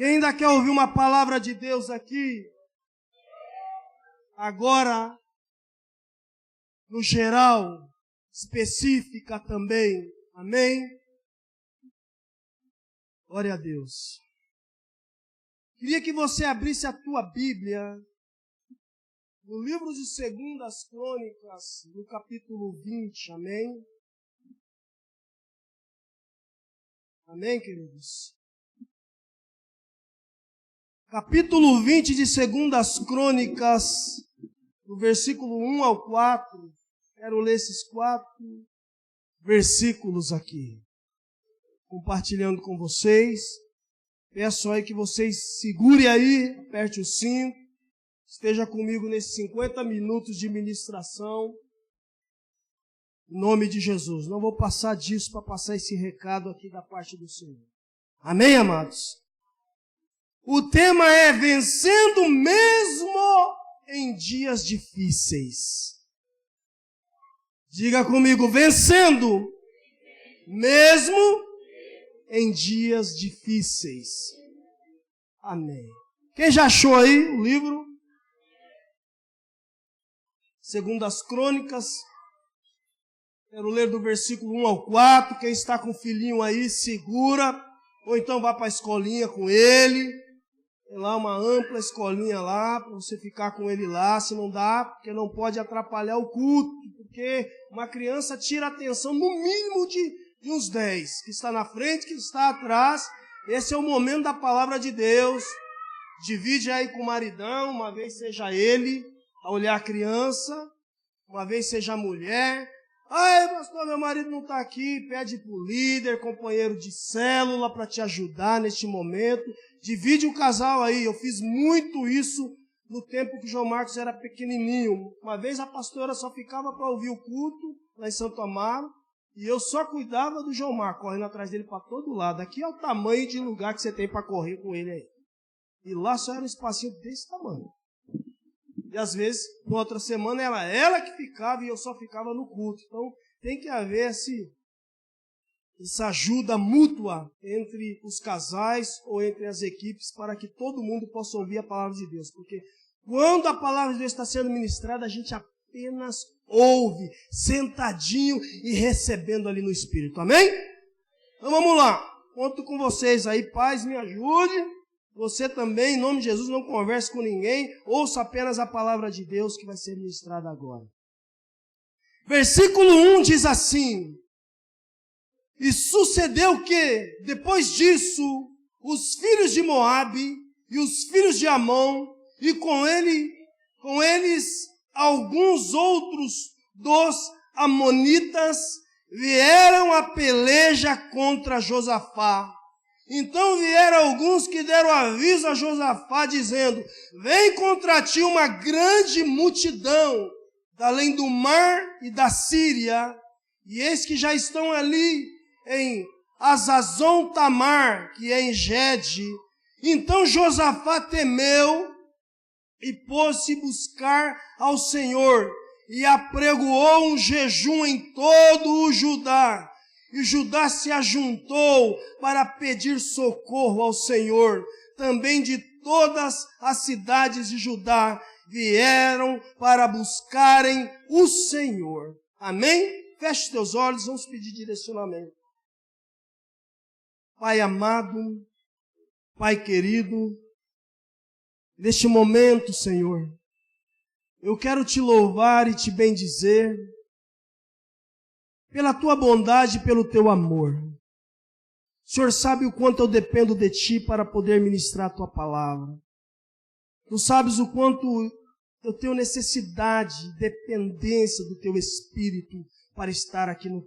Quem ainda quer ouvir uma palavra de Deus aqui? Agora, no geral, específica também. Amém? Glória a Deus. Queria que você abrisse a tua Bíblia no livro de 2 Crônicas, no capítulo 20. Amém? Amém, queridos? Capítulo 20 de 2 Crônicas, do versículo 1 ao 4. Quero ler esses 4 versículos aqui, compartilhando com vocês. Peço aí que vocês segurem aí, aperte o cinto, esteja comigo nesses 50 minutos de ministração, em nome de Jesus. Não vou passar disso para passar esse recado aqui da parte do Senhor. Amém, amados? O tema é vencendo mesmo em dias difíceis. Diga comigo, vencendo mesmo em dias difíceis. Amém. Quem já achou aí o livro? 2 Crônicas. Quero ler do versículo 1 ao 4. Quem está com o filhinho aí, segura. Ou então vá para a escolinha com ele. Tem lá uma ampla escolinha lá, para você ficar com ele lá. Se não dá, porque não pode atrapalhar o culto. Porque uma criança tira a atenção no mínimo de uns 10. Que está na frente, que está atrás. Esse é o momento da palavra de Deus. Divide aí com o maridão, uma vez seja ele a olhar a criança, uma vez seja a mulher. Ai, pastor, meu marido não está aqui. Pede para o líder, companheiro de célula, para te ajudar neste momento. Divide o casal aí. Eu fiz muito isso no tempo que o João Marcos era pequenininho. Uma vez a pastora só ficava para ouvir o culto lá em Santo Amaro. E eu só cuidava do João Marcos, correndo atrás dele para todo lado. Aqui é o tamanho de lugar que você tem para correr com ele aí. E lá só era um espacinho desse tamanho. E às vezes, na outra semana, era ela que ficava e eu só ficava no culto. Então, tem que haver essa ajuda mútua entre os casais ou entre as equipes para que todo mundo possa ouvir a palavra de Deus. Porque quando a palavra de Deus está sendo ministrada, a gente apenas ouve, sentadinho e recebendo ali no Espírito. Amém? Então vamos lá. Conto com vocês aí. Paz, me ajude. Você também, em nome de Jesus, não converse com ninguém. Ouça apenas a palavra de Deus que vai ser ministrada agora. Versículo 1 diz assim: e sucedeu que, depois disso, os filhos de Moabe e os filhos de Amon, e com eles alguns outros dos amonitas, vieram a peleja contra Josafá. Então vieram alguns que deram aviso a Josafá, dizendo: vem contra ti uma grande multidão, da além do mar e da Síria, e eis que já estão ali em Azazon Tamar, que é em Gede. Então Josafá temeu e pôs-se buscar ao Senhor, e apregoou um jejum em todo o Judá. E Judá se ajuntou para pedir socorro ao Senhor. Também de todas as cidades de Judá vieram para buscarem o Senhor. Amém? Feche teus olhos, vamos pedir direcionamento. Pai amado, Pai querido, neste momento, Senhor, eu quero te louvar e te bendizer pela tua bondade e pelo teu amor. O Senhor sabe o quanto eu dependo de ti para poder ministrar a tua palavra. Tu sabes o quanto eu tenho necessidade, dependência do teu Espírito para estar aqui no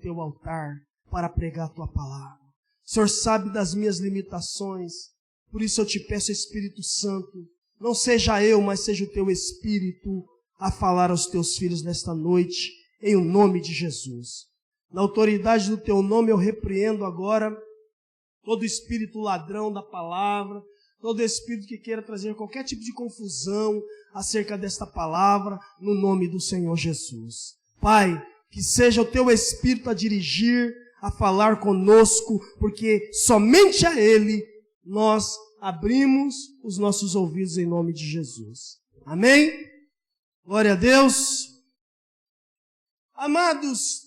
teu altar, para pregar a tua palavra. O Senhor sabe das minhas limitações, por isso eu te peço, Espírito Santo, não seja eu, mas seja o teu Espírito a falar aos teus filhos nesta noite, em o nome de Jesus. Na autoridade do teu nome eu repreendo agora todo espírito ladrão da palavra, todo espírito que queira trazer qualquer tipo de confusão acerca desta palavra, no nome do Senhor Jesus. Pai, que seja o teu Espírito a dirigir, a falar conosco, porque somente a Ele nós abrimos os nossos ouvidos em nome de Jesus. Amém? Glória a Deus. Amados,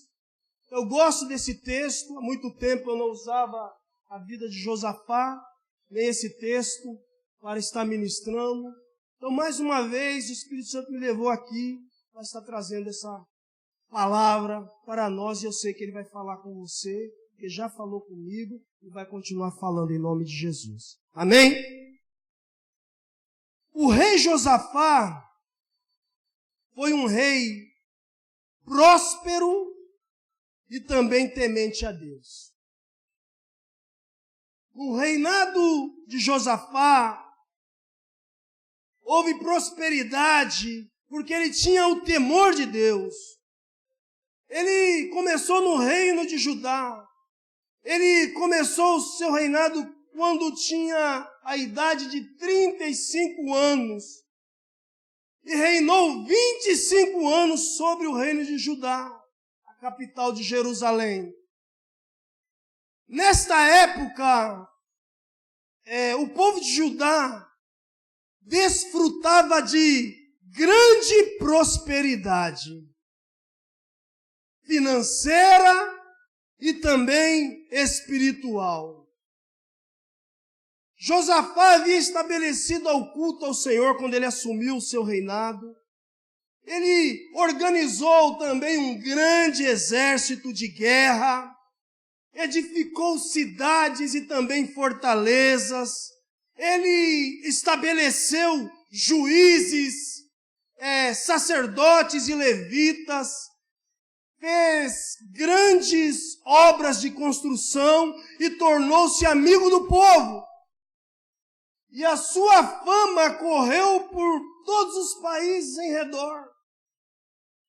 eu gosto desse texto. Há muito tempo eu não usava a vida de Josafá, nem esse texto, para estar ministrando. Então, mais uma vez, o Espírito Santo me levou aqui para estar trazendo essa palavra para nós. E eu sei que Ele vai falar com você, porque já falou comigo e vai continuar falando em nome de Jesus. Amém? O rei Josafá foi um rei próspero e também temente a Deus. No reinado de Josafá, houve prosperidade, porque ele tinha o temor de Deus. Ele começou no reino de Judá. Ele começou o seu reinado quando tinha a idade de 35 anos. E reinou 25 anos sobre o reino de Judá, a capital de Jerusalém. Nesta época, o povo de Judá desfrutava de grande prosperidade financeira e também espiritual. Josafá havia estabelecido o culto ao Senhor quando ele assumiu o seu reinado. Ele organizou também um grande exército de guerra, edificou cidades e também fortalezas. Ele estabeleceu juízes, sacerdotes e levitas, fez grandes obras de construção e tornou-se amigo do povo. E a sua fama correu por todos os países em redor.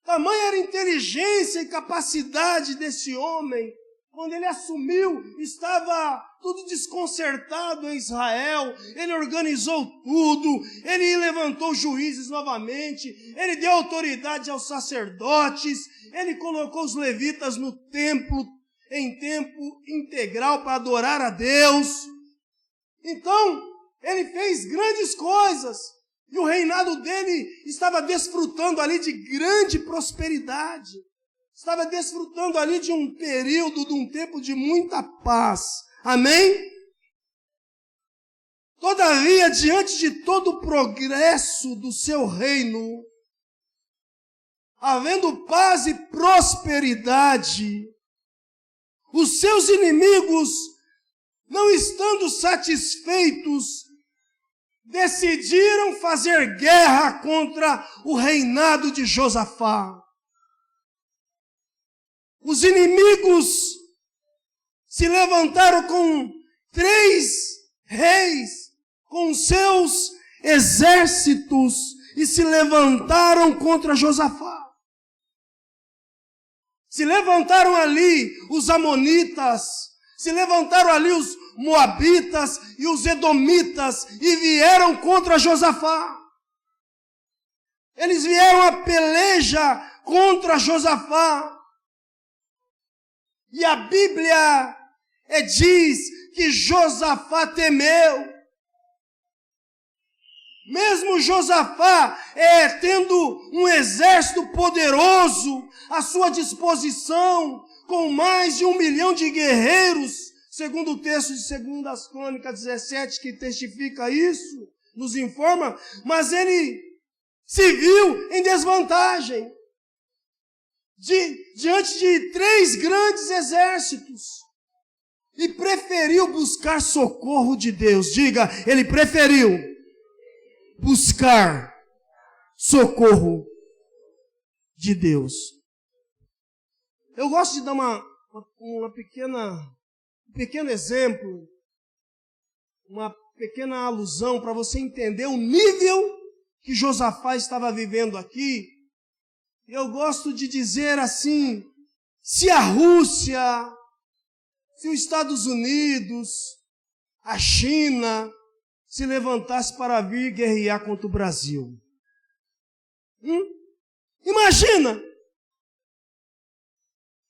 Tamanha era a inteligência e capacidade desse homem. Quando ele assumiu, estava tudo desconcertado em Israel. Ele organizou tudo. Ele levantou juízes novamente. Ele deu autoridade aos sacerdotes. Ele colocou os levitas no templo, em tempo integral para adorar a Deus. Então, ele fez grandes coisas. E o reinado dele estava desfrutando ali de grande prosperidade. Estava desfrutando ali de um período, de um tempo de muita paz. Amém? Todavia, diante de todo o progresso do seu reino, havendo paz e prosperidade, os seus inimigos, não estando satisfeitos, decidiram fazer guerra contra o reinado de Josafá. Os inimigos se levantaram com 3 reis, com seus exércitos, e se levantaram contra Josafá. Se levantaram ali os amonitas, se levantaram ali os moabitas e os edomitas, e vieram contra Josafá. Eles vieram a peleja contra Josafá. E a Bíblia diz que Josafá temeu. Mesmo Josafá tendo um exército poderoso à sua disposição, com mais de 1 milhão de guerreiros, segundo o texto de 2 Crônicas 17, que testifica isso, nos informa, mas ele se viu em desvantagem. Diante de 3 grandes exércitos, e preferiu buscar socorro de Deus. Diga, ele preferiu buscar socorro de Deus. Eu gosto de dar um pequeno exemplo, uma pequena alusão para você entender o nível que Josafá estava vivendo aqui. Eu gosto de dizer assim, se a Rússia, se os Estados Unidos, a China, se levantasse para vir guerrear contra o Brasil. Imagina!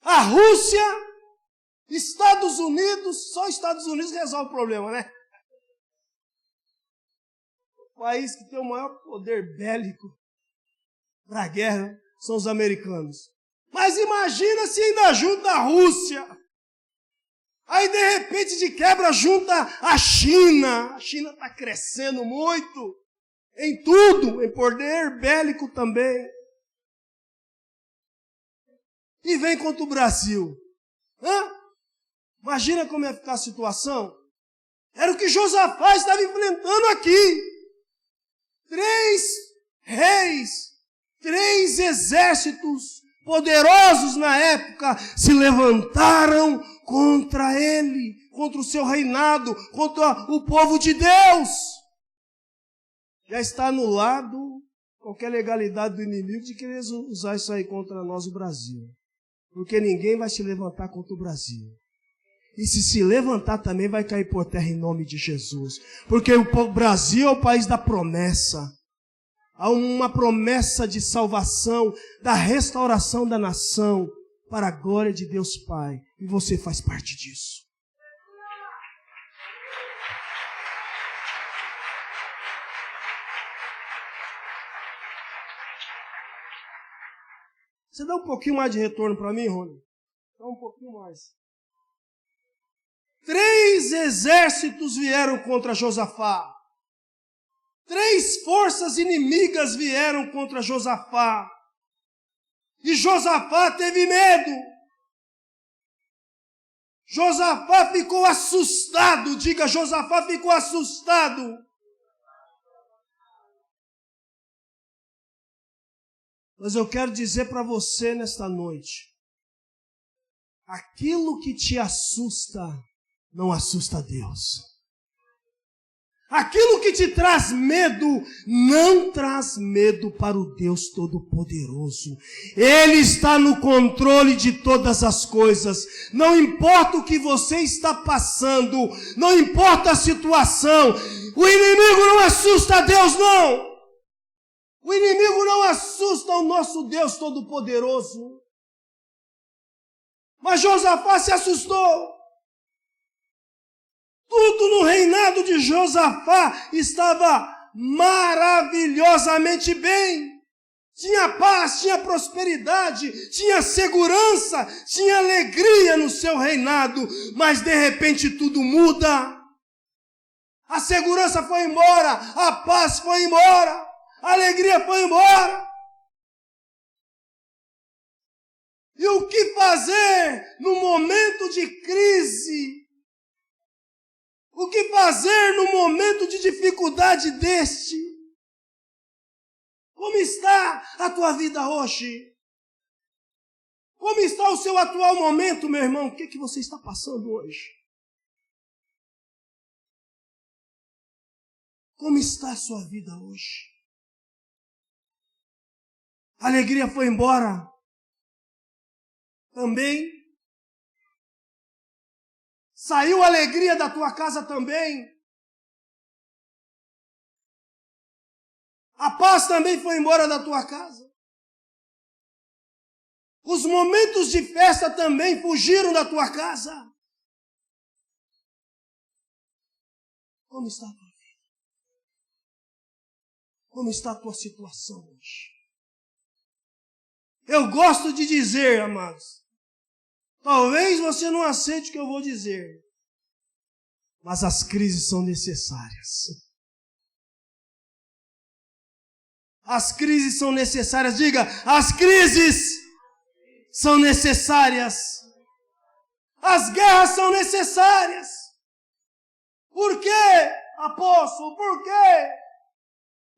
A Rússia, Estados Unidos, só Estados Unidos resolve o problema, né? O país que tem o maior poder bélico para a guerra são os americanos. Mas imagina se ainda junta a Rússia. Aí, de repente, de quebra, junta a China. A China está crescendo muito. Em tudo. Em poder bélico também. E vem contra o Brasil. Imagina como ia ficar a situação. Era o que Josafá estava enfrentando aqui. 3 reis, 3 exércitos poderosos na época se levantaram contra ele, contra o seu reinado, contra o povo de Deus. Já está anulado qualquer legalidade do inimigo de querer usar isso aí contra nós, o Brasil. Porque ninguém vai se levantar contra o Brasil. E se levantar também vai cair por terra em nome de Jesus. Porque o Brasil é o país da promessa. Há uma promessa de salvação, da restauração da nação, para a glória de Deus Pai. E você faz parte disso. Você dá um pouquinho mais de retorno para mim, Rony? Dá um pouquinho mais. 3 exércitos vieram contra Josafá. 3 forças inimigas vieram contra Josafá. E Josafá teve medo. Josafá ficou assustado. Diga, Josafá ficou assustado. Mas eu quero dizer para você nesta noite. Aquilo que te assusta não assusta a Deus. Aquilo que te traz medo, não traz medo para o Deus Todo-Poderoso. Ele está no controle de todas as coisas. Não importa o que você está passando, não importa a situação, o inimigo não assusta a Deus, não. O inimigo não assusta o nosso Deus Todo-Poderoso. Mas Josafá se assustou. Tudo no reinado de Josafá estava maravilhosamente bem. Tinha paz, tinha prosperidade, tinha segurança, tinha alegria no seu reinado. Mas de repente tudo muda. A segurança foi embora, a paz foi embora, a alegria foi embora. E o que fazer no momento de crise? O que fazer no momento de dificuldade deste? Como está a tua vida hoje? Como está o seu atual momento, meu irmão? O que você está passando hoje? Como está a sua vida hoje? A alegria foi embora? Também? Saiu a alegria da tua casa também? A paz também foi embora da tua casa? Os momentos de festa também fugiram da tua casa? Como está a tua vida? Como está a tua situação hoje? Eu gosto de dizer, amados, talvez você não aceite o que eu vou dizer, mas as crises são necessárias. As crises são necessárias. Diga, as crises são necessárias. As guerras são necessárias. Por quê, apóstolo? Por quê?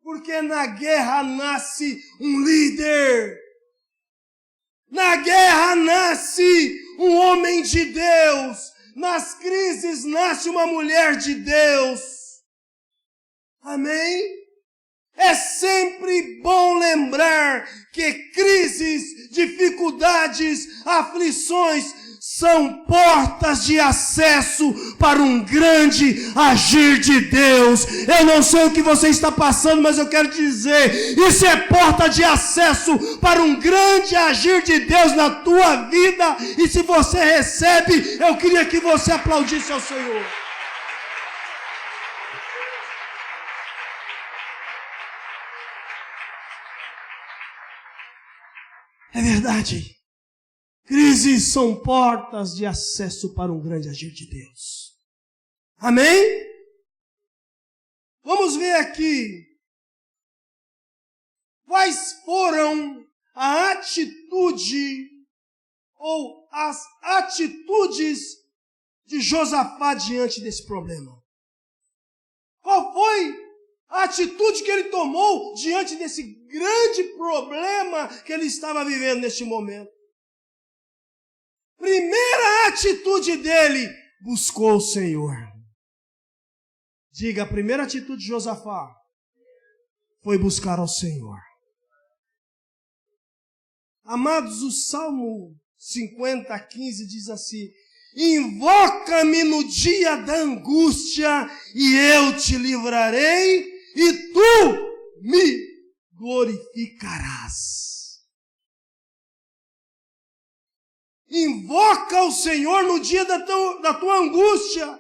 Porque na guerra nasce um líder. Na guerra nasce um homem de Deus. Nas crises nasce uma mulher de Deus. Amém? É sempre bom lembrar que crises, dificuldades, aflições são portas de acesso para um grande agir de Deus. Eu não sei o que você está passando, mas eu quero dizer, isso é porta de acesso para um grande agir de Deus na tua vida. E se você recebe, eu queria que você aplaudisse ao Senhor. É verdade. Crises são portas de acesso para um grande agir de Deus. Amém? Vamos ver aqui quais foram a atitude ou as atitudes de Josafá diante desse problema. Qual foi a atitude que ele tomou diante desse grande problema que ele estava vivendo neste momento? Primeira atitude dele, buscou o Senhor. Diga, a primeira atitude de Josafá foi buscar ao Senhor. Amados, o Salmo 50:15 diz assim: invoca-me no dia da angústia e eu te livrarei e tu me glorificarás. Invoca o Senhor no dia da tua angústia.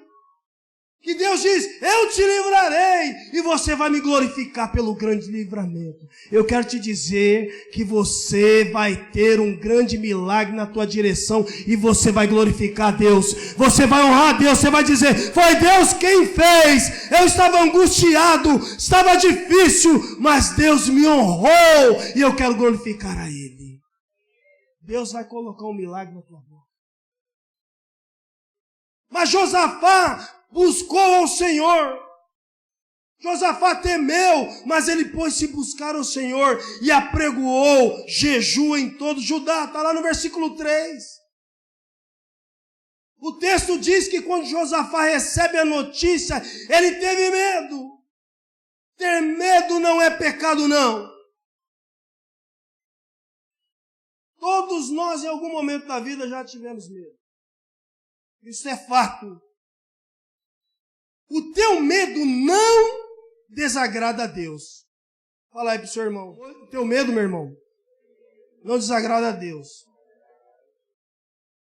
Que Deus diz, eu te livrarei e você vai me glorificar pelo grande livramento. Eu quero te dizer que você vai ter um grande milagre na tua direção e você vai glorificar a Deus. Você vai honrar a Deus, você vai dizer, foi Deus quem fez. Eu estava angustiado, estava difícil, mas Deus me honrou e eu quero glorificar a Ele. Deus vai colocar um milagre na tua boca. Mas Josafá buscou ao Senhor. Josafá temeu, mas ele pôs-se buscar ao Senhor e apregoou jejum em todo Judá. Está lá no versículo 3. O texto diz que quando Josafá recebe a notícia, ele teve medo. Ter medo não é pecado, não. Todos nós, em algum momento da vida, já tivemos medo. Isso é fato. O teu medo não desagrada a Deus. Fala aí para o seu irmão. O teu medo, meu irmão, não desagrada a Deus.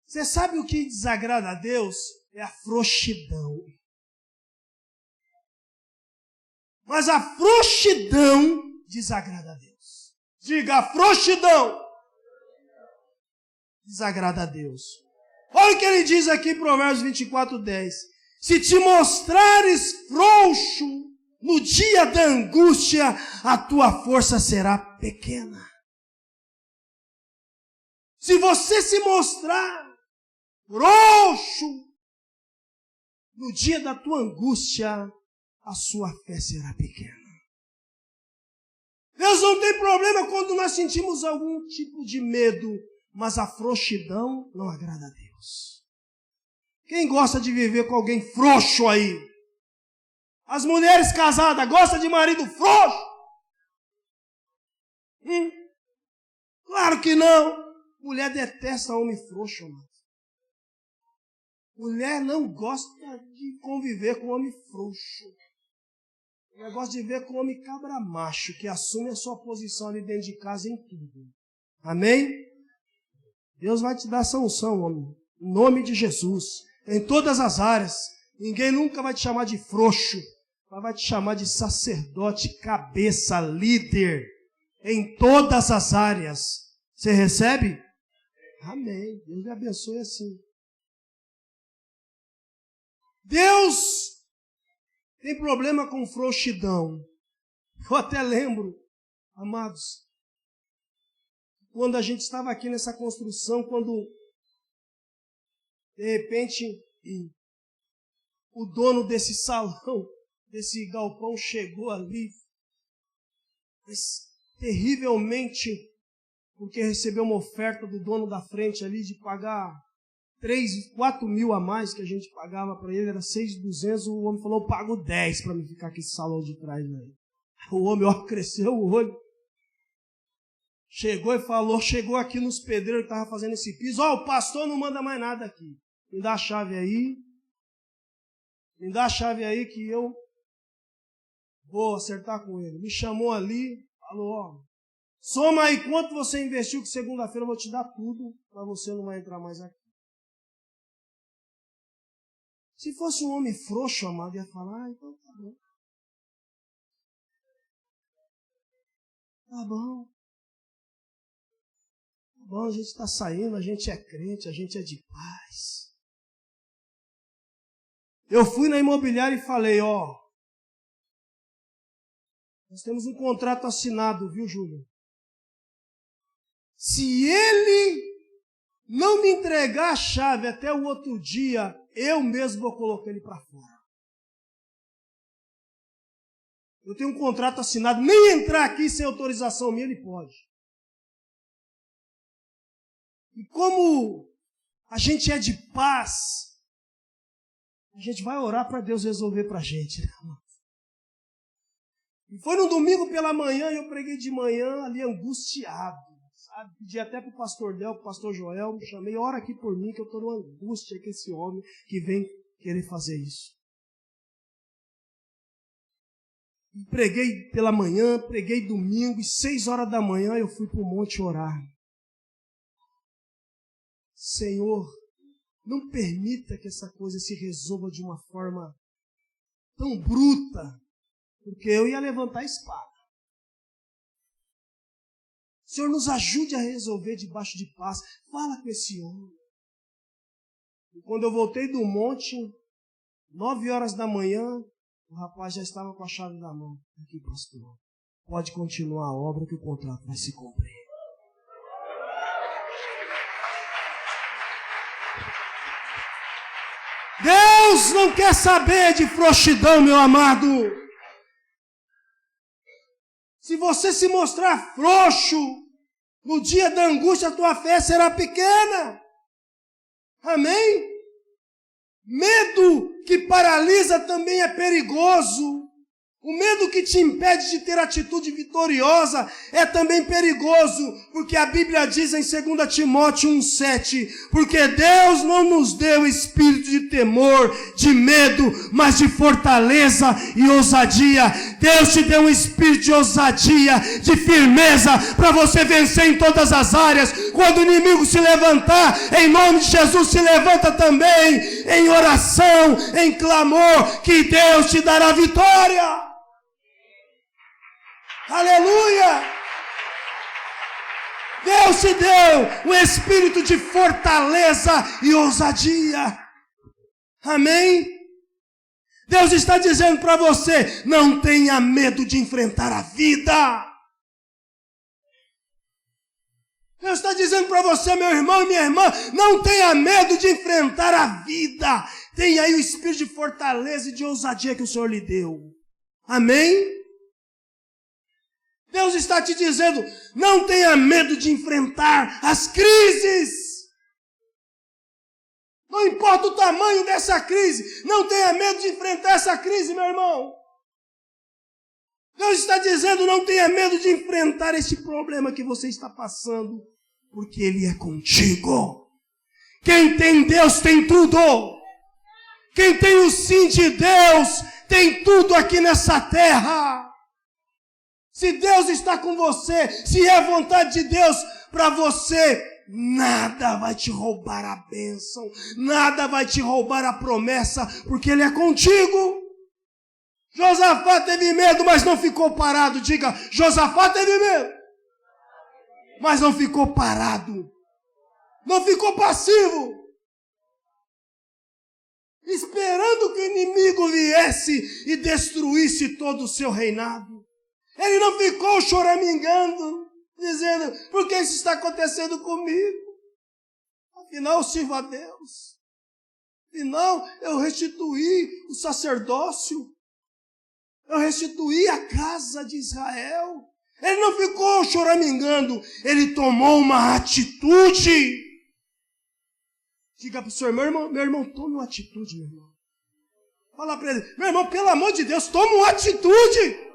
Você sabe o que desagrada a Deus? É a frouxidão. Mas a frouxidão desagrada a Deus. Diga, a frouxidão desagrada a Deus. Olha o que ele diz aqui em Provérbios 24:10. Se te mostrares frouxo no dia da angústia, a tua força será pequena. Se você se mostrar frouxo no dia da tua angústia, a sua fé será pequena. Deus não tem problema quando nós sentimos algum tipo de medo, mas a frouxidão não agrada a Deus. Quem gosta de viver com alguém frouxo aí? As mulheres casadas gostam de marido frouxo? Claro que não. Mulher detesta homem frouxo, mano. Mulher não gosta de conviver com homem frouxo. Mulher gosta de viver com homem cabra macho, que assume a sua posição ali dentro de casa em tudo. Amém? Deus vai te dar sanção, homem. Em nome de Jesus. Em todas as áreas. Ninguém nunca vai te chamar de frouxo, mas vai te chamar de sacerdote, cabeça, líder. Em todas as áreas. Você recebe? Amém. Deus me abençoe assim. Deus tem problema com frouxidão. Eu até lembro, amados, quando a gente estava aqui nessa construção, quando de repente o dono desse salão, desse galpão chegou ali, mas terrivelmente, porque recebeu uma oferta do dono da frente ali de pagar 4 mil a mais que a gente pagava para ele, era 6.200, o homem falou, eu pago 10 para me ficar aqui nesse salão de trás aí. O homem, ó, cresceu o olho. Chegou e falou, chegou aqui nos pedreiros que estavam fazendo esse piso, ó, o pastor não manda mais nada aqui. Me dá a chave aí. Me dá a chave aí que eu vou acertar com ele. Me chamou ali, falou, ó, soma aí quanto você investiu que segunda-feira eu vou te dar tudo, para você não vai entrar mais aqui. Se fosse um homem frouxo, amado, ia falar, então tá bom. Tá bom. bom, a gente está saindo, a gente é crente, a gente é de paz. Eu fui na imobiliária e falei, ó, nós temos um contrato assinado, viu, Júlio? Se ele não me entregar a chave até o outro dia, eu mesmo vou colocar ele para fora. Eu tenho um contrato assinado, nem entrar aqui sem autorização minha ele pode. E como a gente é de paz, a gente vai orar para Deus resolver para a gente. E foi no domingo pela manhã, e eu preguei de manhã ali angustiado. Sabe? Pedi até para o pastor Del, para o pastor Joel, me chamei, ora aqui por mim, que eu estou numa angústia com esse homem que vem querer fazer isso. E preguei pela manhã, preguei domingo, e 6 horas da manhã eu fui para o monte orar. Senhor, não permita que essa coisa se resolva de uma forma tão bruta, porque eu ia levantar a espada. Senhor, nos ajude a resolver debaixo de paz. Fala com esse homem. E quando eu voltei do monte, 9 horas da manhã, o rapaz já estava com a chave na mão. Aqui, pastor, pode continuar a obra que o contrato vai se cumprir. Deus não quer saber de frouxidão, meu amado. Se você se mostrar frouxo, no dia da angústia a tua fé será pequena. Amém? Medo que paralisa também é perigoso. O medo que te impede de ter atitude vitoriosa é também perigoso, porque a Bíblia diz em 2 Timóteo 1,7, porque Deus não nos deu espírito de temor, de medo, mas de fortaleza e ousadia. Deus te deu um espírito de ousadia, de firmeza, para você vencer em todas as áreas. Quando o inimigo se levantar, em nome de Jesus, se levanta também em oração, em clamor, que Deus te dará vitória. Aleluia! Deus te deu um espírito de fortaleza e ousadia. Amém? Deus está dizendo para você, não tenha medo de enfrentar a vida. Deus está dizendo para você, meu irmão e minha irmã, não tenha medo de enfrentar a vida. Tenha aí o espírito de fortaleza e de ousadia que o Senhor lhe deu. Amém? Deus está te dizendo, não tenha medo de enfrentar as crises. Não importa o tamanho dessa crise, não tenha medo de enfrentar essa crise, meu irmão. Deus está dizendo, não tenha medo de enfrentar esse problema que você está passando, porque Ele é contigo. Quem tem Deus tem tudo. Quem tem o sim de Deus tem tudo aqui nessa terra. Se Deus está com você, se é a vontade de Deus para você, nada vai te roubar a bênção, nada vai te roubar a promessa, porque Ele é contigo. Josafá teve medo, mas não ficou parado. Diga, Josafá teve medo, mas não ficou parado, não ficou passivo, esperando que o inimigo viesse e destruísse todo o seu reinado. Ele não ficou choramingando, dizendo, por que isso está acontecendo comigo? Afinal, eu sirvo a Deus. Afinal, eu restituí o sacerdócio. Eu restituí a casa de Israel. Ele não ficou choramingando, ele tomou uma atitude. Diga para o senhor, meu irmão, tome uma atitude, meu irmão. Fala para ele, meu irmão, pelo amor de Deus, tome uma atitude.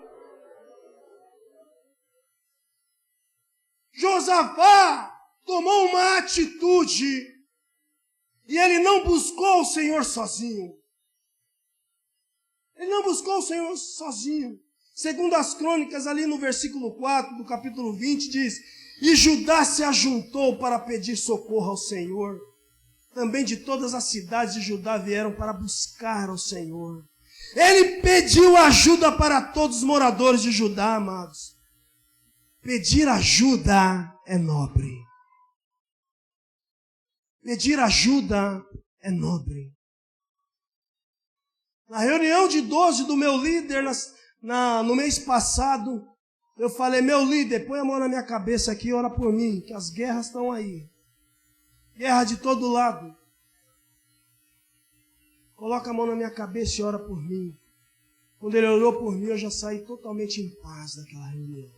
Josafá tomou uma atitude e ele não buscou o Senhor sozinho. Ele não buscou o Senhor sozinho. Segundo as crônicas, ali no versículo 4 do capítulo 20, diz, e Judá se ajuntou para pedir socorro ao Senhor. Também de todas as cidades de Judá vieram para buscar ao Senhor. Ele pediu ajuda para todos os moradores de Judá, amados. Pedir ajuda é nobre. Pedir ajuda é nobre. Na reunião de 12 do meu líder, no mês passado, eu falei, meu líder, põe a mão na minha cabeça aqui e ora por mim, que as guerras estão aí. Guerra de todo lado. Coloca a mão na minha cabeça e ora por mim. Quando ele orou por mim, eu já saí totalmente em paz daquela reunião.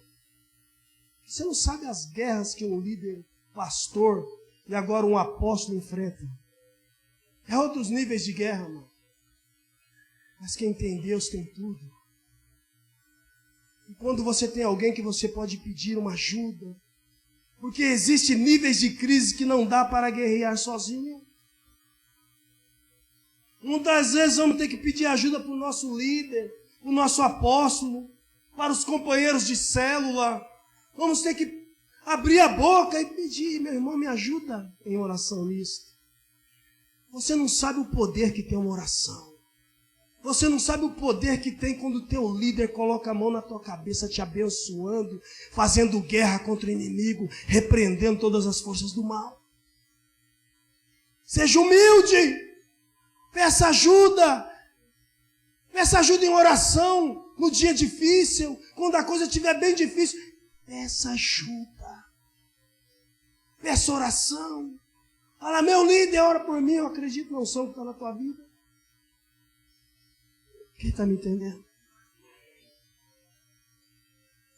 Você não sabe as guerras que um líder, pastor e agora um apóstolo enfrenta. É outros níveis de guerra, mano. Mas quem tem Deus tem tudo. E quando você tem alguém que você pode pedir uma ajuda, porque existem níveis de crise que não dá para guerrear sozinho. Muitas vezes vamos ter que pedir ajuda para o nosso líder, para o nosso apóstolo, para os companheiros de célula. Vamos ter que abrir a boca e pedir, meu irmão, me ajuda em oração nisso. Você não sabe o poder que tem uma oração. Você não sabe o poder que tem quando o teu líder coloca a mão na tua cabeça, te abençoando, fazendo guerra contra o inimigo, repreendendo todas as forças do mal. Seja humilde, peça ajuda em oração, no dia difícil, quando a coisa estiver bem difícil, peça ajuda, peça oração. Fala, meu líder, ora por mim, eu acredito na unção que está na tua vida. Quem está me entendendo?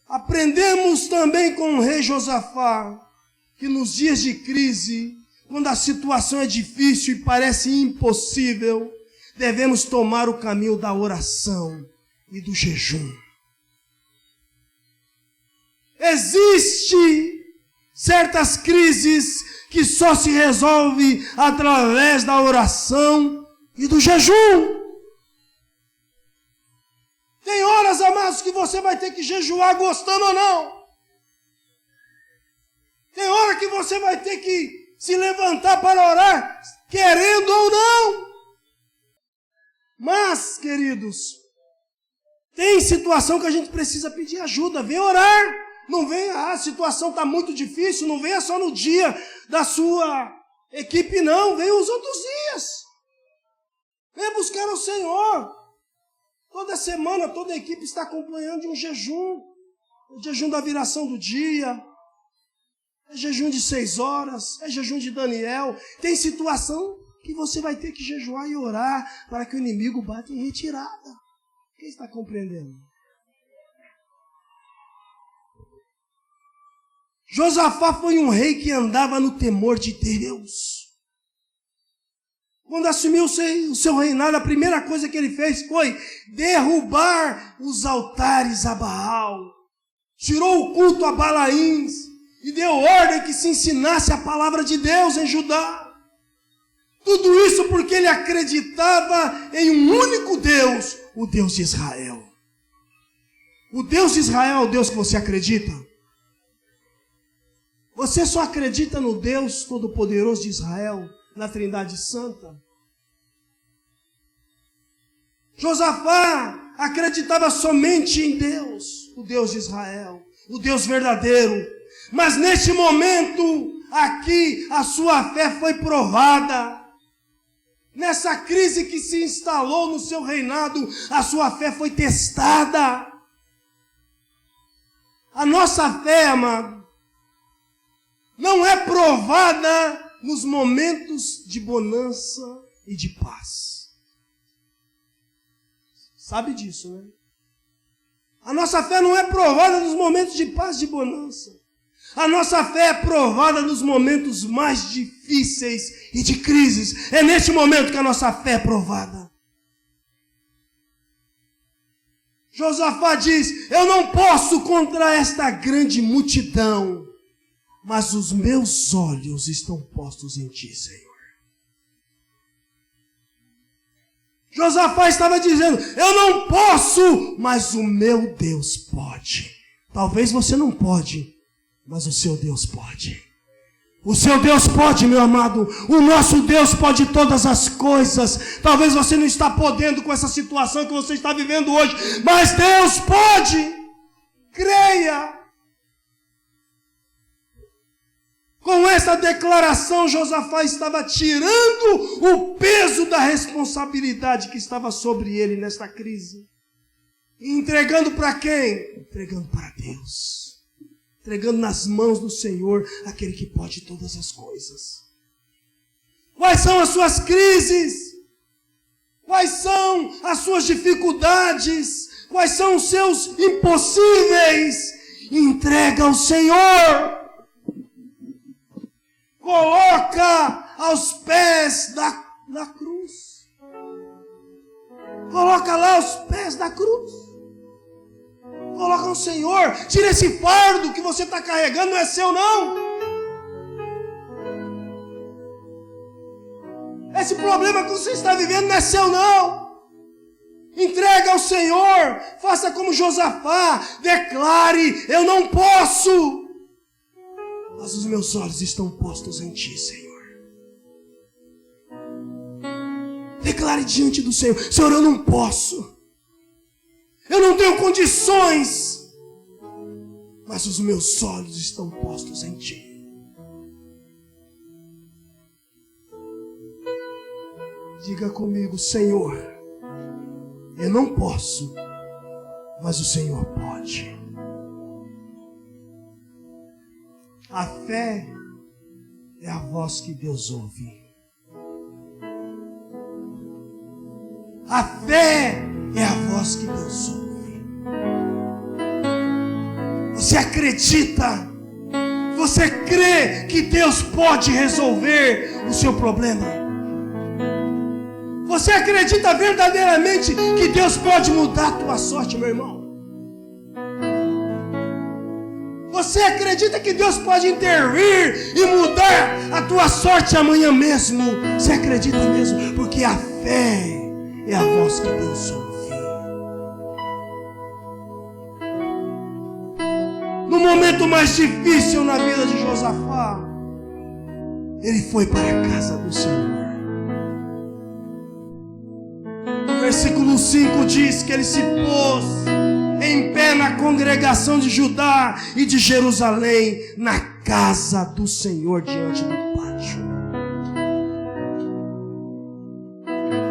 Aprendemos também com o rei Josafá que nos dias de crise, quando a situação é difícil e parece impossível, devemos tomar o caminho da oração e do jejum. Existem certas crises que só se resolvem através da oração e do jejum. Tem horas, amados, que você vai ter que jejuar gostando ou não. Tem hora que você vai ter que se levantar para orar, querendo ou não. Mas, queridos, tem situação que a gente precisa pedir ajuda. Vem orar. Não venha, a situação está muito difícil, não venha só no dia da sua equipe, não. Venha os outros dias. Venha buscar o Senhor. Toda semana, toda a equipe está acompanhando de um jejum. O jejum da viração do dia. É jejum de 6 horas. É jejum de Daniel. Tem situação que você vai ter que jejuar e orar para que o inimigo bata em retirada. Quem está compreendendo? Josafá foi um rei que andava no temor de Deus. Quando assumiu o seu reinado, a primeira coisa que ele fez foi derrubar os altares a Baal. Tirou o culto a Balaíns e deu ordem que se ensinasse a palavra de Deus em Judá. Tudo isso porque ele acreditava em um único Deus, o Deus de Israel. O Deus de Israel é o Deus que você acredita? Você só acredita no Deus Todo-Poderoso de Israel, na Trindade Santa? Josafá acreditava somente em Deus, o Deus de Israel, o Deus verdadeiro. Mas neste momento, aqui, a sua fé foi provada. Nessa crise que se instalou no seu reinado, a sua fé foi testada. A nossa fé, amado, não é provada nos momentos de bonança e de paz. Sabe disso, né? A nossa fé não é provada nos momentos de paz e de bonança. A nossa fé é provada nos momentos mais difíceis e de crises. É neste momento que a nossa fé é provada. Josafá diz, eu não posso contra esta grande multidão, mas os meus olhos estão postos em ti, Senhor. Josafá estava dizendo, eu não posso, mas o meu Deus pode. Talvez você não pode, mas o seu Deus pode. O seu Deus pode, meu amado. O nosso Deus pode todas as coisas. Talvez você não está podendo com essa situação que você está vivendo hoje, mas Deus pode. Creia. Com essa declaração, Josafá estava tirando o peso da responsabilidade que estava sobre ele nesta crise. E entregando para quem? Entregando para Deus. Entregando nas mãos do Senhor, aquele que pode todas as coisas. Quais são as suas crises? Quais são as suas dificuldades? Quais são os seus impossíveis? Entrega ao Senhor. Coloca aos pés da cruz. Coloca lá aos pés da cruz. Coloca no Senhor. Tira esse fardo que você está carregando, não é seu não. Esse problema que você está vivendo não é seu não. Entrega ao Senhor. Faça como Josafá. Declare: eu não posso. Mas os meus olhos estão postos em Ti, Senhor. Declare diante do Senhor: Senhor, eu não posso. Eu não tenho condições. Mas os meus olhos estão postos em Ti. Diga comigo: Senhor, eu não posso, mas o Senhor pode. A fé é a voz que Deus ouve. A fé é a voz que Deus ouve. Você acredita? Você crê que Deus pode resolver o seu problema? Você acredita verdadeiramente que Deus pode mudar a tua sorte, meu irmão? Você acredita que Deus pode intervir e mudar a tua sorte amanhã mesmo? Você acredita mesmo? Porque a fé é a voz que Deus ouve. No momento mais difícil na vida de Josafá, ele foi para a casa do Senhor. O versículo 5 diz que ele se pôs em pé na congregação de Judá e de Jerusalém, na casa do Senhor, diante do pátio.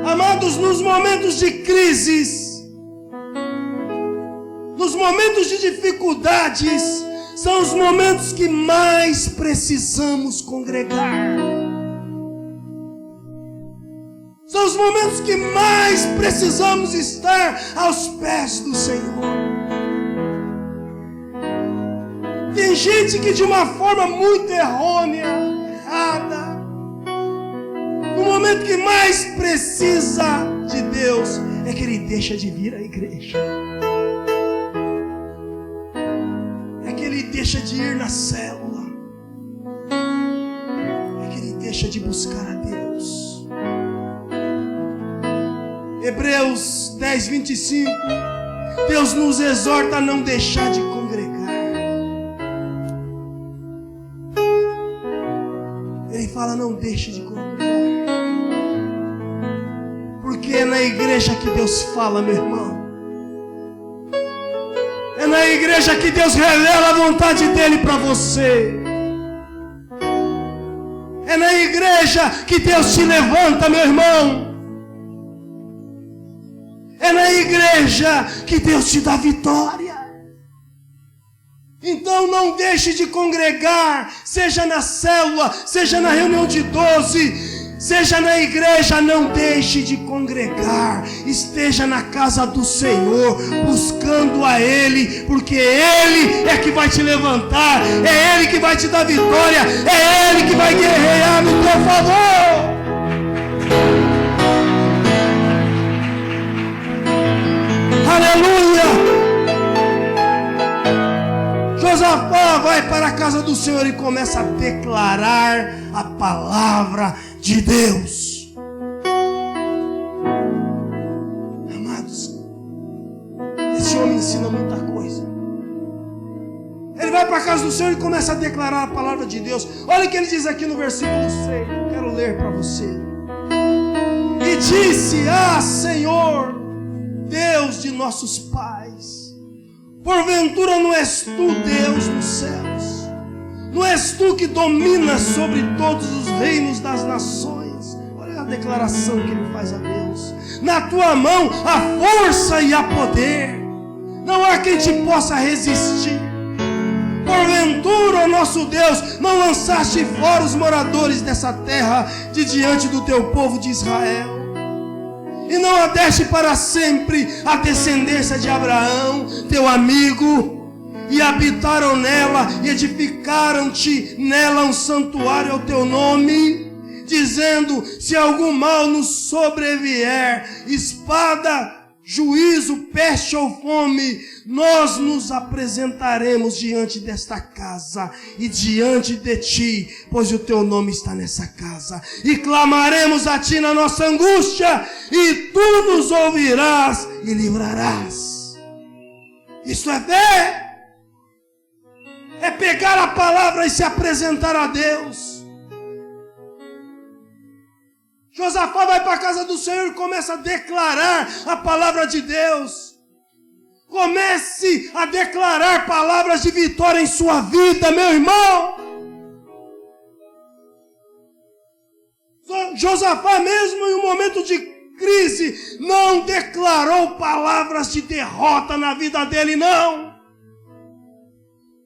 Amados, nos momentos de crises, nos momentos de dificuldades, são os momentos que mais precisamos congregar. São os momentos que mais precisamos estar aos pés do Senhor. Tem gente que de uma forma muito errônea, errada, no momento que mais precisa de Deus, é que ele deixa de vir à igreja. É que ele deixa de ir na célula. É que ele deixa de buscar a Deus. Hebreus 10, 25. Deus nos exorta a não deixar de congregar. Ele fala: não deixe de congregar. Porque é na igreja que Deus fala, meu irmão. É na igreja que Deus revela a vontade dEle para você. É na igreja que Deus te levanta, meu irmão. É na igreja que Deus te dá vitória. Então não deixe de congregar, seja na célula, seja na reunião de 12, seja na igreja, não deixe de congregar. Esteja na casa do Senhor, buscando a Ele, porque Ele é que vai te levantar, é Ele que vai te dar vitória, é Ele que vai guerrear no teu favor. Aleluia! Josafá vai para a casa do Senhor e começa a declarar a palavra de Deus. Amados, esse homem ensina muita coisa. Ele vai para a casa do Senhor e começa a declarar a palavra de Deus. Olha o que ele diz aqui no versículo 6. Eu quero ler para você. E disse: ah, Senhor, Deus de nossos pais, porventura não és tu Deus nos céus, Não és tu que dominas sobre todos os reinos das nações. Olha a declaração que ele faz a Deus. Na tua mão há força e há poder. Não há quem te possa resistir. Porventura, ó nosso Deus, não lançaste fora os moradores dessa terra de diante do teu povo de Israel. E não a deste para sempre a descendência de Abraão, teu amigo. E habitaram nela e edificaram-te nela um santuário ao teu nome, dizendo: se algum mal nos sobrevier, espada, juízo, peste ou fome, nós nos apresentaremos diante desta casa e diante de ti, pois o teu nome está nessa casa, e clamaremos a ti na nossa angústia, e tu nos ouvirás e livrarás. Isto é fé. É pegar a palavra e se apresentar a Deus. Josafá vai para a casa do Senhor e começa a declarar a palavra de Deus. Comece a declarar palavras de vitória em sua vida, meu irmão. Josafá, mesmo em um momento de crise, não declarou palavras de derrota na vida dele, não.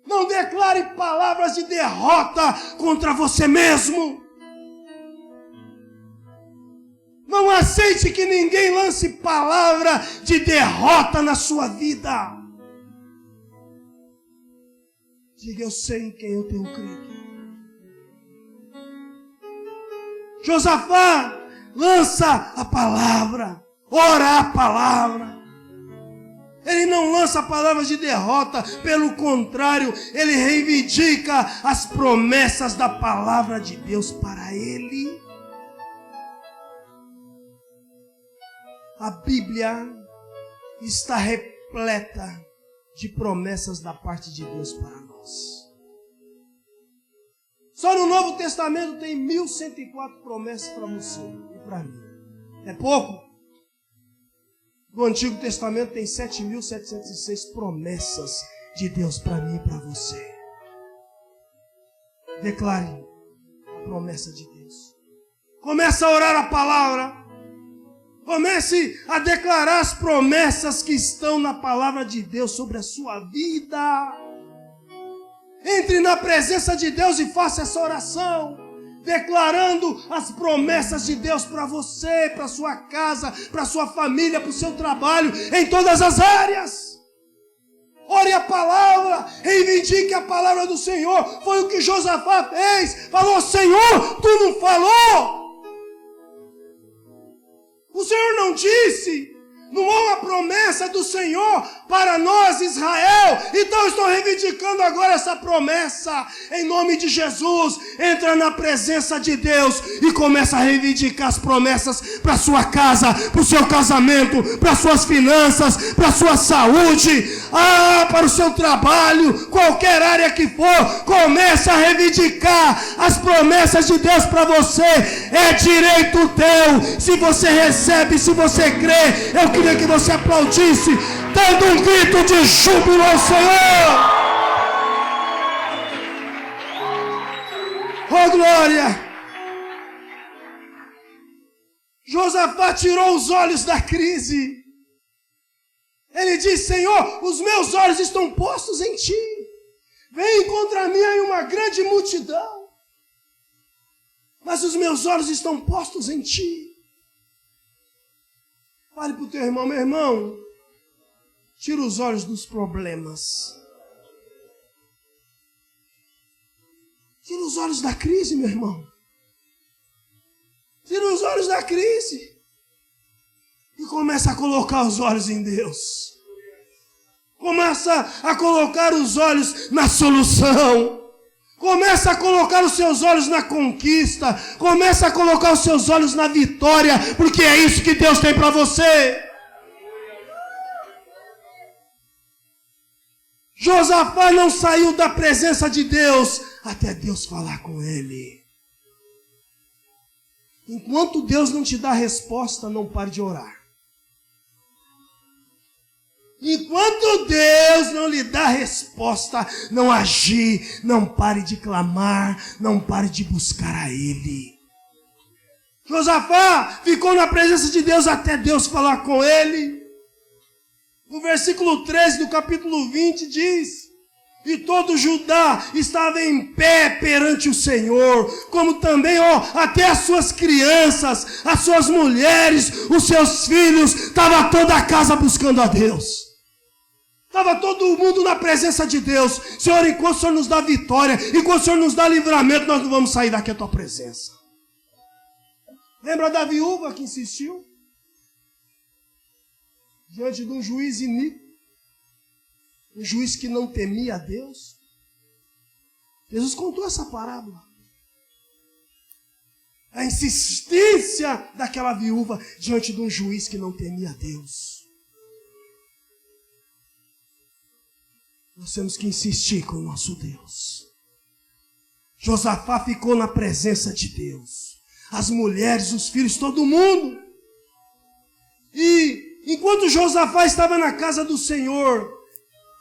Não declare palavras de derrota contra você mesmo. Não aceite que ninguém lance palavra de derrota na sua vida. Diga: eu sei em quem eu tenho crido. Josafá lança a palavra, ora a palavra. Ele não lança palavras de derrota, pelo contrário, ele reivindica as promessas da palavra de Deus para ele. A Bíblia está repleta de promessas da parte de Deus para nós. Só no Novo Testamento tem 1104 promessas para você e para mim. É pouco? No Antigo Testamento tem 7.706 promessas de Deus para mim e para você. Declare a promessa de Deus. Comece a orar a palavra. Comece a declarar as promessas que estão na palavra de Deus sobre a sua vida. Entre na presença de Deus e faça essa oração, declarando as promessas de Deus para você, para sua casa, para sua família, para o seu trabalho, em todas as áreas. Ore a palavra, reivindique a palavra do Senhor. Foi o que Josafá fez. Falou: Senhor, tu não falou? O Senhor não disse? Não há uma promessa do Senhor para nós, Israel. Então eu estou reivindicando agora essa promessa. Em nome de Jesus, entra na presença de Deus e começa a reivindicar as promessas para a sua casa, para o seu casamento, para as suas finanças, para a sua saúde, para o seu trabalho, qualquer área que for. Comece a reivindicar as promessas de Deus para você. É direito teu. Se você recebe, se você crê, eu queria que você aplaudisse, dando um grito de júbilo ao Senhor. Oh glória! Josafá tirou os olhos da crise. Ele disse: Senhor, os meus olhos estão postos em ti. Vem contra mim aí uma grande multidão, mas os meus olhos estão postos em ti. Fale para o teu irmão: meu irmão, tira os olhos dos problemas. Tira os olhos da crise, meu irmão. Tira os olhos da crise. E começa a colocar os olhos em Deus. Começa a colocar os olhos na solução. Começa a colocar os seus olhos na conquista. Começa a colocar os seus olhos na vitória. Porque é isso que Deus tem para você. Josafá não saiu da presença de Deus até Deus falar com ele. Enquanto Deus não te dá resposta, não pare de orar. Enquanto Deus não lhe dá resposta, não agir, não pare de clamar, não pare de buscar a Ele. Josafá ficou na presença de Deus até Deus falar com ele. No versículo 13 do capítulo 20 diz: e todo Judá estava em pé perante o Senhor, como também, até as suas crianças, as suas mulheres, os seus filhos, estava toda a casa buscando a Deus. Estava todo mundo na presença de Deus. Senhor, enquanto o Senhor nos dá vitória, enquanto o Senhor nos dá livramento, nós não vamos sair daqui da tua presença. Lembra da viúva que insistiu? Diante de um juiz iníquo. Um juiz que não temia a Deus. Jesus contou essa parábola. A insistência daquela viúva diante de um juiz que não temia a Deus. Nós temos que insistir com o nosso Deus. Josafá ficou na presença de Deus. As mulheres, os filhos, todo mundo. E enquanto Josafá estava na casa do Senhor,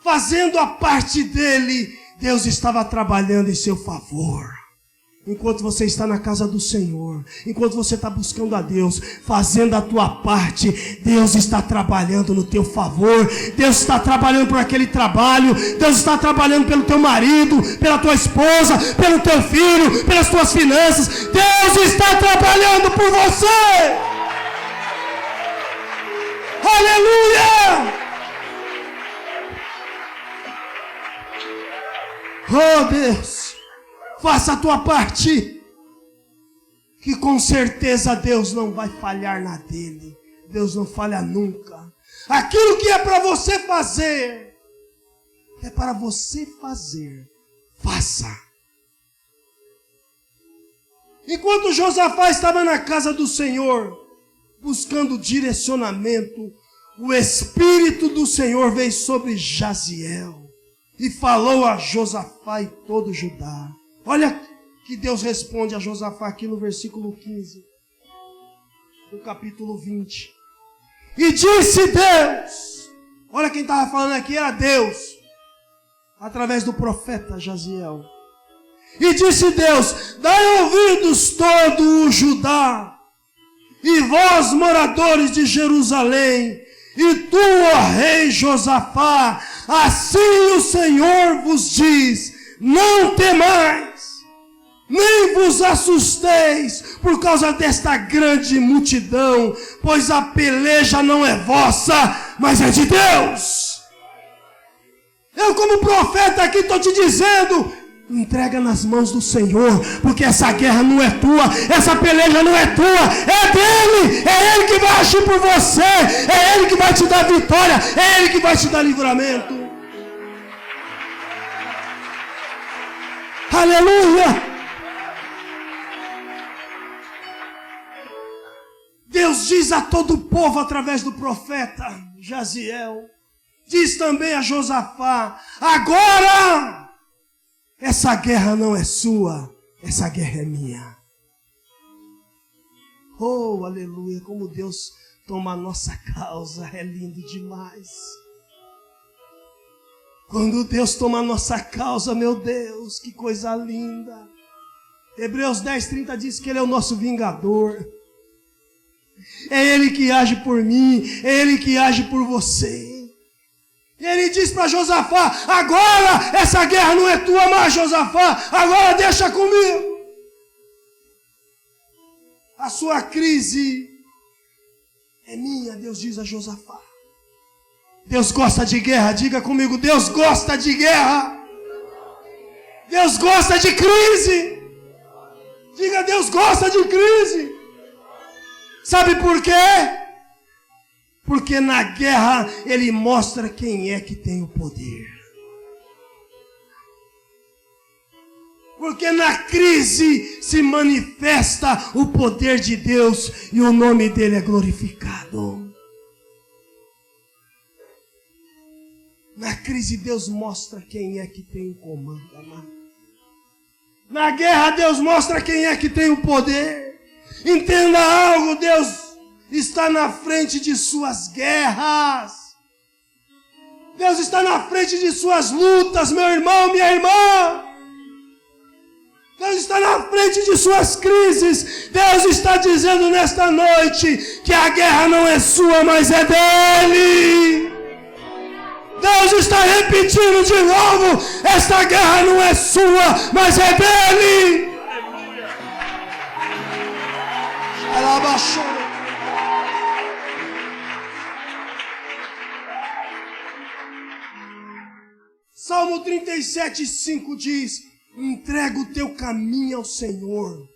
fazendo a parte dele, Deus estava trabalhando em seu favor. Enquanto você está na casa do Senhor, enquanto você está buscando a Deus, fazendo a tua parte, Deus está trabalhando no teu favor. Deus está trabalhando por aquele trabalho. Deus está trabalhando pelo teu marido, pela tua esposa, pelo teu filho, pelas tuas finanças. Deus está trabalhando por você. Aleluia! Oh Deus, faça a tua parte, que com certeza Deus não vai falhar na dele. Deus não falha nunca. Aquilo que é para você fazer, é para você fazer, faça. Enquanto Josafá estava na casa do Senhor, buscando direcionamento, o Espírito do Senhor veio sobre Jaziel e falou a Josafá e todo Judá. Olha que Deus responde a Josafá aqui no versículo 15, do capítulo 20. E disse Deus, olha quem estava falando aqui era Deus, através do profeta Jaziel. E disse Deus: dai ouvidos todo o Judá, e vós moradores de Jerusalém, e tu, ó rei Josafá, assim o Senhor vos diz: não temais, nem vos assusteis por causa desta grande multidão, pois a peleja não é vossa, mas é de Deus. Eu, como profeta aqui, estou te dizendo: entrega nas mãos do Senhor, porque essa guerra não é tua, essa peleja não é tua, é dele. É ele que vai agir por você, é ele que vai te dar vitória, é ele que vai te dar livramento. Aleluia! Deus diz a todo o povo através do profeta Jaziel, diz também a Josafá: agora essa guerra não é sua, essa guerra é minha. Oh, aleluia, como Deus toma a nossa causa, é lindo demais. Quando Deus toma a nossa causa, meu Deus, que coisa linda. Hebreus 10:30 diz que Ele é o nosso vingador. É Ele que age por mim, é Ele que age por você. E Ele diz para Josafá: agora essa guerra não é tua mais, Josafá, agora deixa comigo. A sua crise é minha, Deus diz a Josafá. Deus gosta de guerra, diga comigo: Deus gosta de guerra. Deus gosta de crise. Diga: Deus gosta de crise. Sabe por quê? Porque na guerra Ele mostra quem é que tem o poder. Porque na crise se manifesta o poder de Deus e o nome dele é glorificado. Na crise Deus mostra quem é que tem o comando, amado. Na guerra Deus mostra quem é que tem o poder. Entenda algo: Deus está na frente de suas guerras. Deus está na frente de suas lutas, meu irmão, minha irmã. Deus está na frente de suas crises. Deus está dizendo nesta noite que a guerra não é sua, mas é dele. Deus está repetindo de novo: esta guerra não é sua, mas é dele. Ela abaixou. Salmo 37:5 diz: entrega o teu caminho ao Senhor,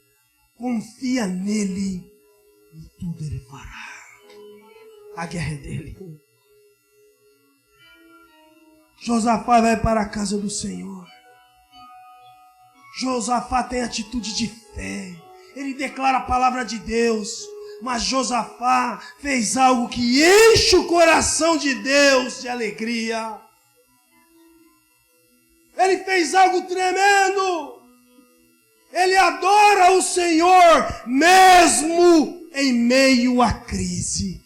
confia nele e tudo ele fará. A guerra é dele. Josafá vai para a casa do Senhor. Josafá tem atitude de fé. Ele declara a palavra de Deus. Mas Josafá fez algo que enche o coração de Deus de alegria. Ele fez algo tremendo. Ele adora o Senhor mesmo em meio à crise.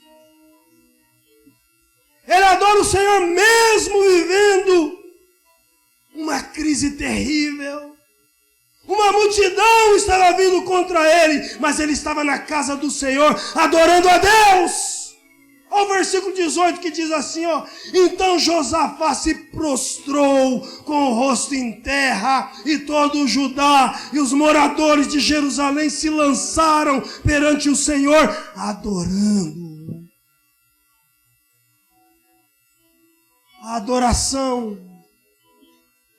Ele adora o Senhor mesmo vivendo uma crise terrível. Uma multidão estava vindo contra ele, mas ele estava na casa do Senhor adorando a Deus. Olha o versículo 18 que diz assim, ó: então Josafá se prostrou com o rosto em terra, e todo o Judá e os moradores de Jerusalém se lançaram perante o Senhor, adorando. A adoração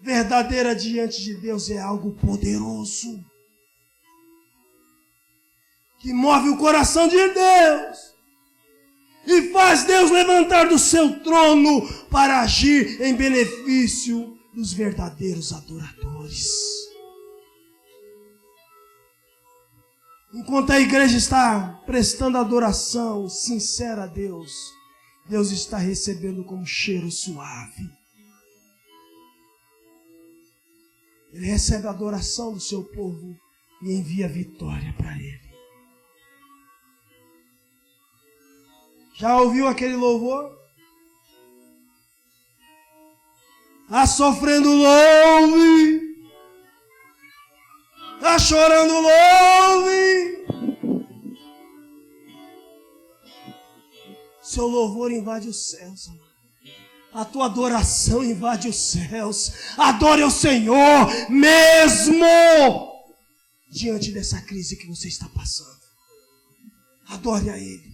verdadeira diante de Deus é algo poderoso, que move o coração de Deus e faz Deus levantar do seu trono para agir em benefício dos verdadeiros adoradores. Enquanto a igreja está prestando adoração sincera a Deus, Deus está recebendo como cheiro suave. Ele recebe a adoração do seu povo e envia vitória para ele. Já ouviu aquele louvor? Tá sofrendo, louve. Tá chorando, louve. Seu louvor invade os céus, amado. A tua adoração invade os céus. Adore ao Senhor mesmo diante dessa crise que você está passando. Adore a Ele.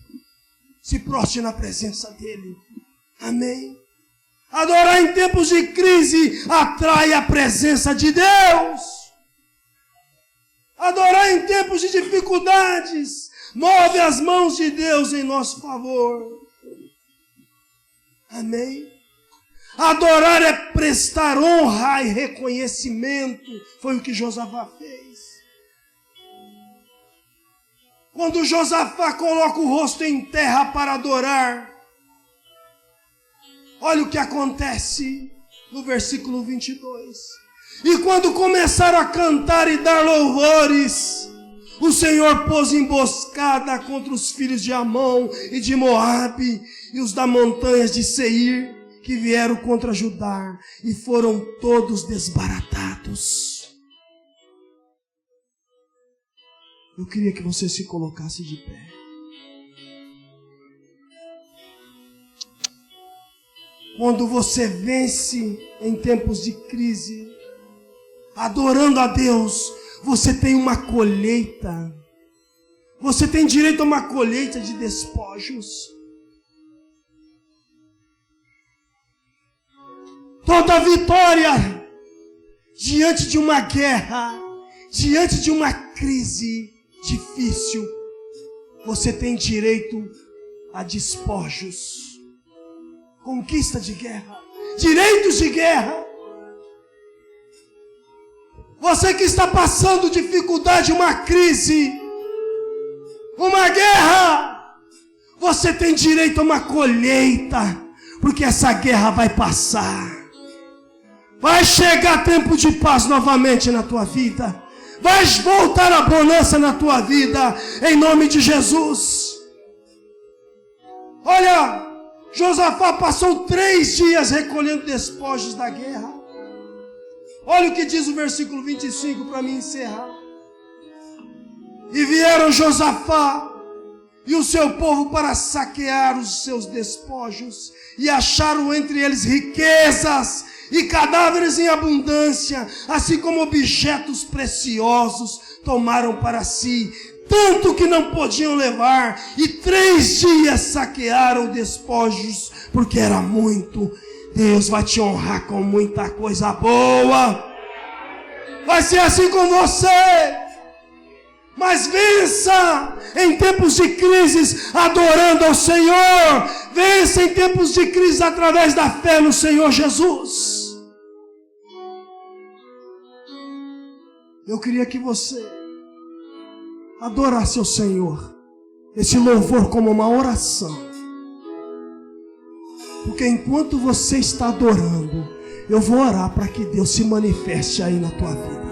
Se prostre na presença dEle. Amém? Adorar em tempos de crise atrai a presença de Deus. Adorar em tempos de dificuldades move as mãos de Deus em nosso favor. Amém? Adorar é prestar honra e reconhecimento. Foi o que Josafá fez. Quando Josafá coloca o rosto em terra para adorar, olha o que acontece no versículo 22. E quando começaram a cantar e dar louvores, o Senhor pôs emboscada contra os filhos de Amon e de Moabe e os das montanhas de Seir, que vieram contra Judá, e foram todos desbaratados. Eu queria que você se colocasse de pé. Quando você vence em tempos de crise, adorando a Deus, você tem uma colheita. Você tem direito a uma colheita de despojos. Toda vitória diante de uma guerra, diante de uma crise difícil, você tem direito a despojos. Conquista de guerra, direitos de guerra. Você que está passando dificuldade, uma crise, uma guerra, você tem direito a uma colheita, porque essa guerra vai passar. Vai chegar tempo de paz novamente na tua vida. Vai voltar a bonança na tua vida, em nome de Jesus. Olha, Josafá passou 3 dias recolhendo despojos da guerra. Olha o que diz o versículo 25 para mim encerrar. E vieram Josafá e o seu povo para saquear os seus despojos, e acharam entre eles riquezas e cadáveres em abundância, assim como objetos preciosos tomaram para si, tanto que não podiam levar, e 3 dias saquearam despojos, porque era muito. Deus vai te honrar com muita coisa boa. Vai ser assim com você. Mas vença em tempos de crises adorando ao Senhor. Vença em tempos de crise através da fé no Senhor Jesus. Eu queria que você adorasse ao Senhor, esse louvor como uma oração. Porque enquanto você está adorando, eu vou orar para que Deus se manifeste aí na tua vida.